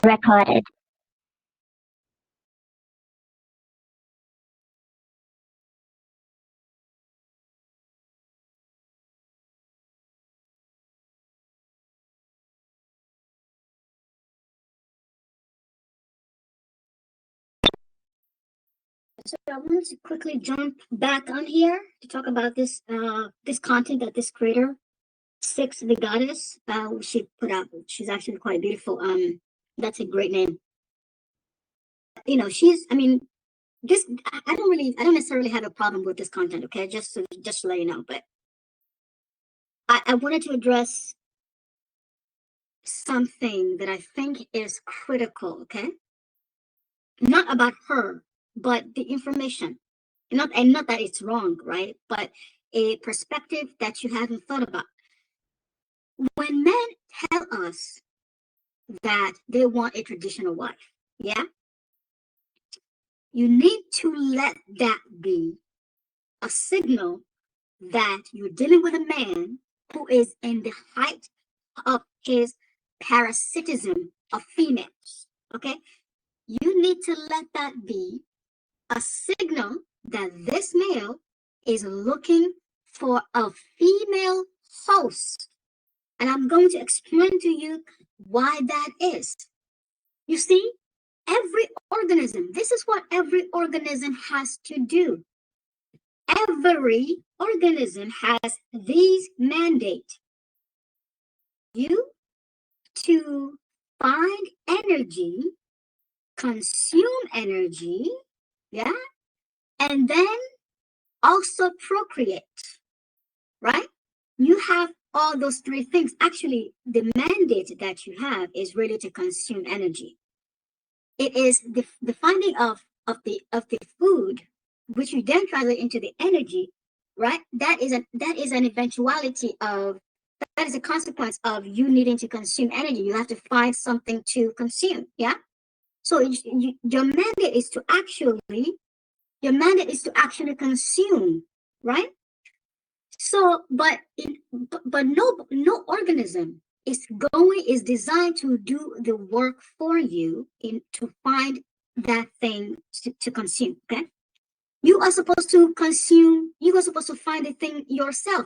recorded. So I want to quickly jump back on here to talk about this this content that this creator, Six the Goddess, she put out. She's actually quite beautiful. That's a great name. You know, I mean, this I don't necessarily have a problem with this content. Okay, just to let you know, but I wanted to address something that I think is critical. Okay, not about her, but the information. Not that it's wrong, right? But a perspective that you haven't thought about. When men tell us that they want a traditional wife, yeah, you need to let that be a signal that you're dealing with a man who is in the height of his parasitism of females. Okay, you need to let that be a signal that this male is looking for a female host. And I'm going to explain to you why that is. You see, every organism, this is what every organism has to do. Every organism has these mandates. You to find energy, consume energy, yeah, and then also procreate, right? You have all those three things. Actually, the mandate that you have is really to consume energy. It is the finding of the food, which you then translate into the energy, right? That is an eventuality of that is a consequence of you needing to consume energy. You have to find something to consume, yeah. So your mandate is to actually consume, right? So, but no organism is designed to do the work for you in to find that thing to consume. Okay, you are supposed to consume. You are supposed to find the thing yourself.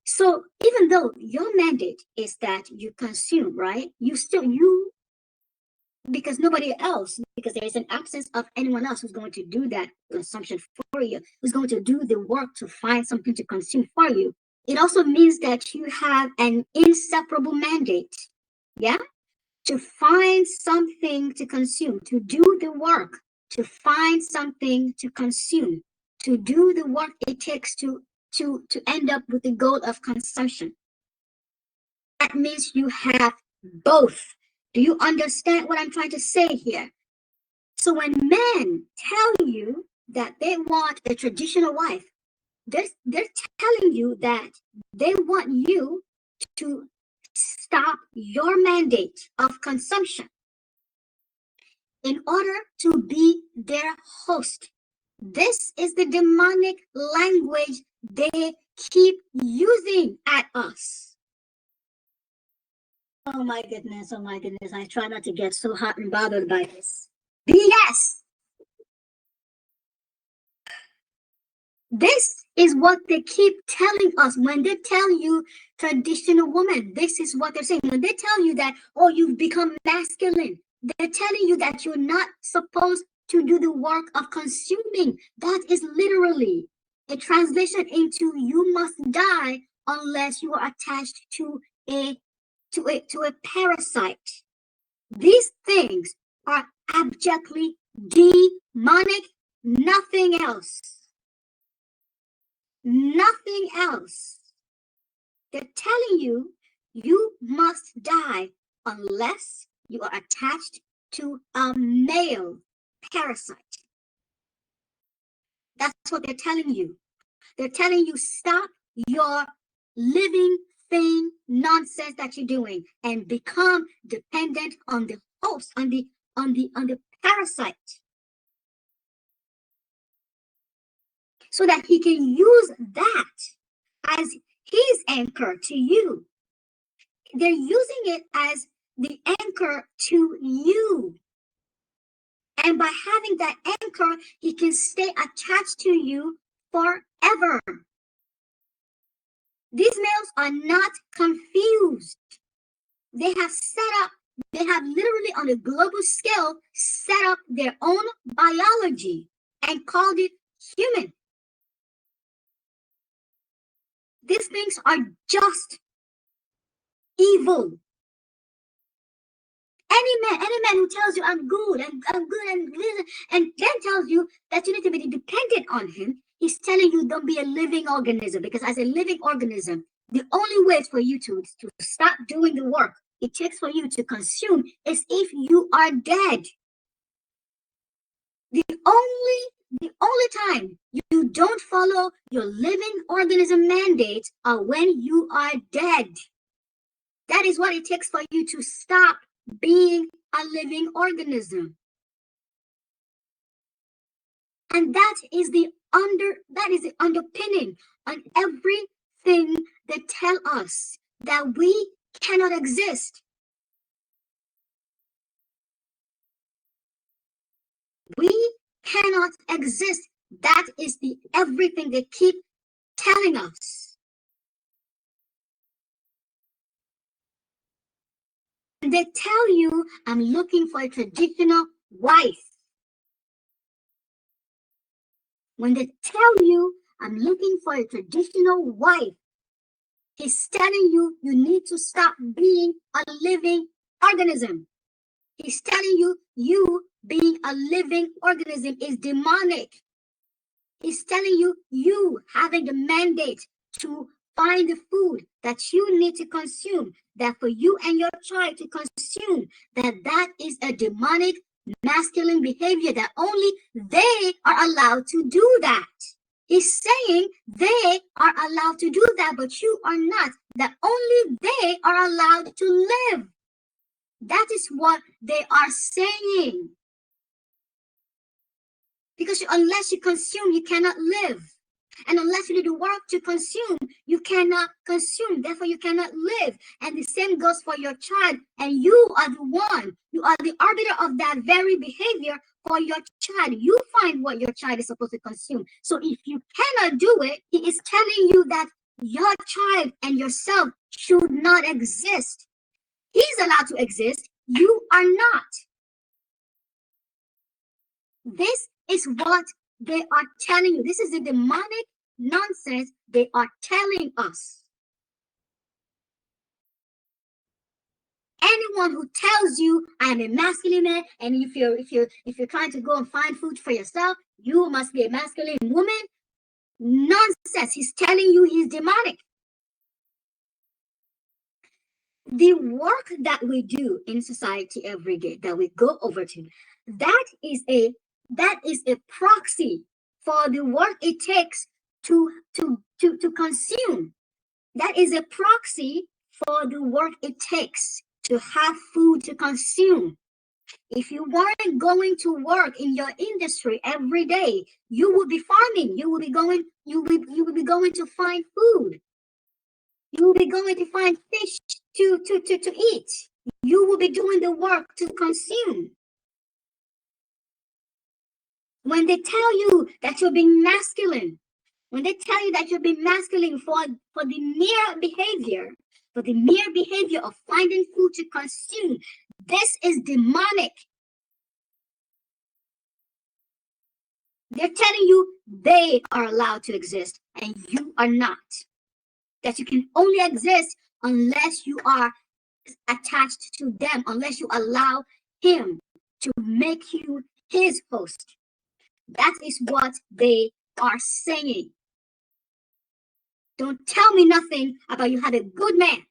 So even though your mandate is that you consume, right? You because nobody else, because there is an absence of anyone else who's going to do that consumption for you, who's going to do the work to find something to consume for you. It also means that you have an inseparable mandate, yeah, to find something to consume, to do the work, to find something to consume, to do the work it takes to end up with the goal of consumption. That means you have both. Do you understand what I'm trying to say here? So when men tell you that they want a traditional wife, they're telling you that they want you to stop your mandate of consumption in order to be their host. This is the demonic language they keep using at us. Oh my goodness, oh my goodness. I try not to get so hot and bothered by this. BS. This is what they keep telling us when they tell you traditional woman. This is what they're saying. When they tell you that, oh, you've become masculine, they're telling you that you're not supposed to do the work of consuming. That is literally a translation into you must die unless you are attached to a parasite. These things are abjectly demonic, nothing else. Nothing else. They're telling you you must die unless you are attached to a male parasite. That's what they're telling you. They're telling you stop your living thing nonsense that you're doing and become dependent on the host, on the parasite, so that he can use that as his anchor to you. They're using it as the anchor to you. And by having that anchor, he can stay attached to you forever. These males are not confused. They have literally on a global scale set up their own biology and called it human. These things are just evil. Any man who tells you I'm good and then tells you that you need to be dependent on him, he's telling you don't be a living organism, because as a living organism, the only way for you to stop doing the work it takes for you to consume is if you are dead. The only time you don't follow your living organism mandate are when you are dead. That is what it takes for you to stop being a living organism. And that is the underpinning on everything that tell us that we cannot exist. We cannot exist. That is the everything they keep telling us. And they tell you, I'm looking for a traditional wife. When they tell you, I'm looking for a traditional wife, he's telling you, you need to stop being a living organism. He's telling you, you being a living organism is demonic. He's telling you, you having the mandate to find the food that you need to consume, that for you and your child to consume, that is a demonic masculine behavior, that only they are allowed to do that. He's saying they are allowed to do that, but you are not, that only they are allowed to live. That is what they are saying. Because unless you consume, you cannot live. And unless you do the work to consume, you cannot consume. Therefore, you cannot live. And the same goes for your child. And you are the one. You are the arbiter of that very behavior for your child. You find what your child is supposed to consume. So if you cannot do it, he is telling you that your child and yourself should not exist. He's allowed to exist. You are not. This is what they are telling you. This is the demonic nonsense they are telling us. Anyone who tells you I am a masculine man, and if you're trying to go and find food for yourself, you must be a masculine woman. Nonsense. He's telling you he's demonic. The work that we do in society every day, that we go over to, that is a proxy for the work it takes to consume. That is a proxy for the work it takes to have food to consume. If you weren't going to work in your industry every day, you would be farming. You would be going to find food. You will be going to find fish to eat. You will be doing the work to consume. When they tell you that you're being masculine, when they tell you that you're being masculine for the mere behavior of finding food to consume, this is demonic. They're telling you they are allowed to exist and you are not. That you can only exist unless you are attached to them, unless you allow him to make you his host. That is what they are saying. Don't tell me nothing about you have a good man.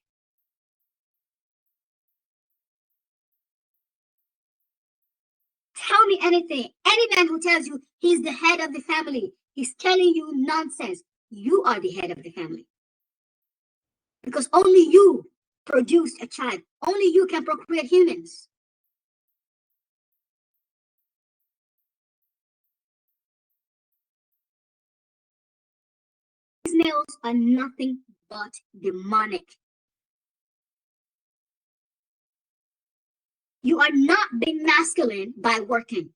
Tell me anything. Any man who tells you he's the head of the family, he's telling you nonsense. You are the head of the family. Because only you produced a child. Only you can procreate humans. These males are nothing but demonic. You are not being masculine by working.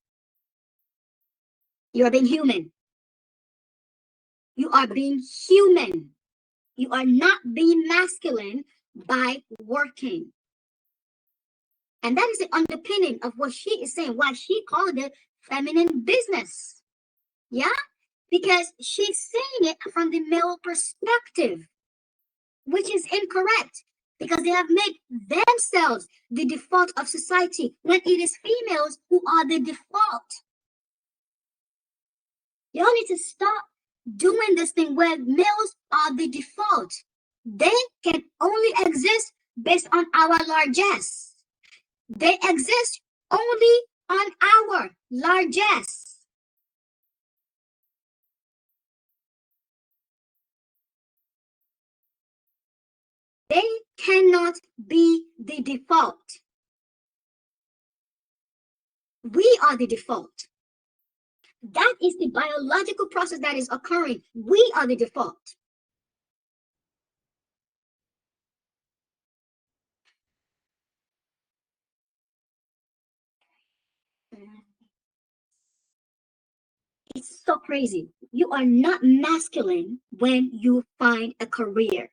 You are being human. You are being human. You are not being masculine by working. And that is the underpinning of what she is saying, why she called it feminine business. Yeah? Because she's saying it from the male perspective, which is incorrect because they have made themselves the default of society when it is females who are the default. Y'all need to stop doing this thing where males are the default. They can only exist based on our largesse. They exist only on our largesse. They cannot be the default. We are the default. That is the biological process that is occurring. We are the default. It's so crazy. You are not masculine when you find a career.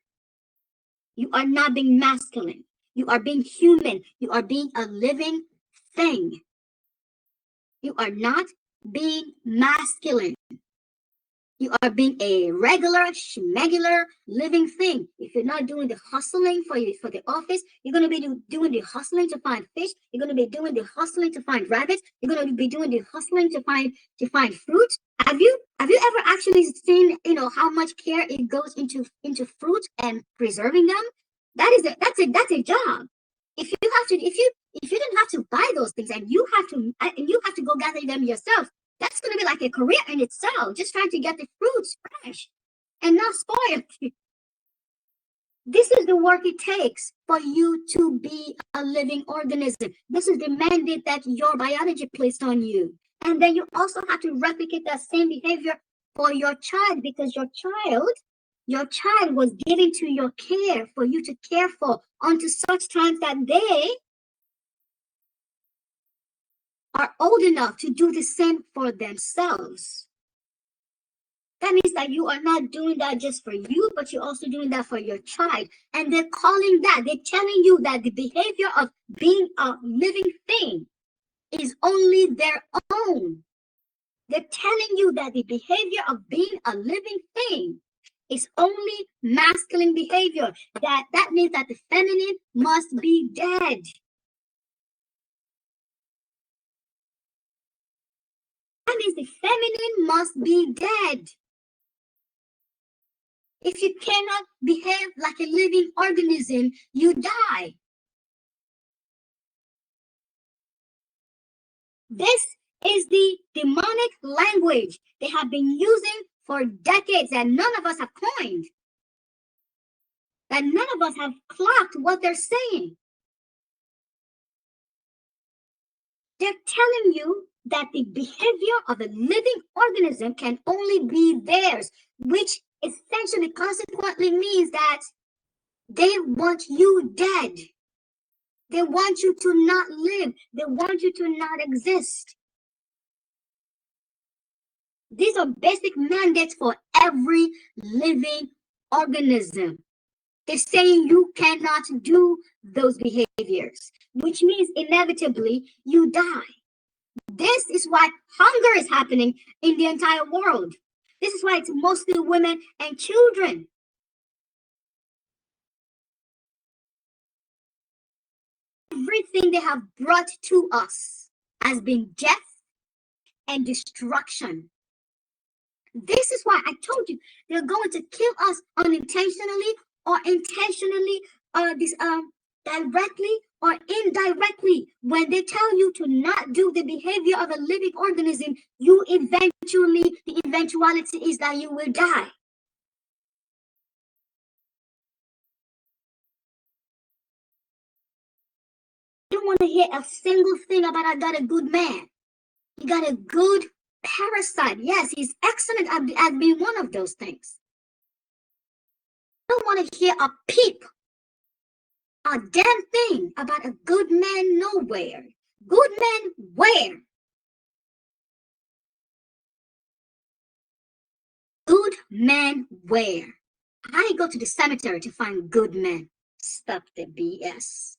You are not being masculine. You are being human. You are being a living thing. You are not being masculine. You are being a regular, schmegular living thing. If you're not doing the hustling for the office, you're going to be doing the hustling to find fish. You're going to be doing the hustling to find rabbits. You're going to be doing the hustling to find fruit. Have you ever actually seen how much care it goes into fruit and preserving them? That's a job. If you didn't have to buy those things and you have to go gather them yourself, that's going to be like a career in itself, just trying to get the fruits fresh and not spoiled. This is the work it takes for you to be a living organism. This is the mandate that your biology placed on you. And then you also have to replicate that same behavior for your child, because your child was given to your care for you to care for unto such times that they are old enough to do the same for themselves. That means that you are not doing that just for you, but you're also doing that for your child. And they're telling you that the behavior of being a living thing is only their own. They're telling you that the behavior of being a living thing is only masculine behavior. That means that the feminine must be dead. That means the feminine must be dead. If you cannot behave like a living organism, you die. This is the demonic language they have been using for decades that none of us have coined, that none of us have clocked what they're saying. They're telling you that the behavior of a living organism can only be theirs, which essentially consequently means that they want you dead. They want you to not live. They want you to not exist. These are basic mandates for every living organism. They're saying you cannot do those behaviors, which means inevitably you die. This is why hunger is happening in the entire world. This is why it's mostly women and children. Everything they have brought to us has been death and destruction. This is why I told you they're going to kill us unintentionally or intentionally, directly or indirectly. When they tell you to not do the behavior of a living organism, the eventuality is that you will die. You don't want to hear a single thing about I got a good man. You got a good parasite. Yes, he's excellent at being one of those things. I don't want to hear a peep a damn thing about a good man nowhere. Good man where? Good man where? I go to the cemetery to find good men. Stop the BS.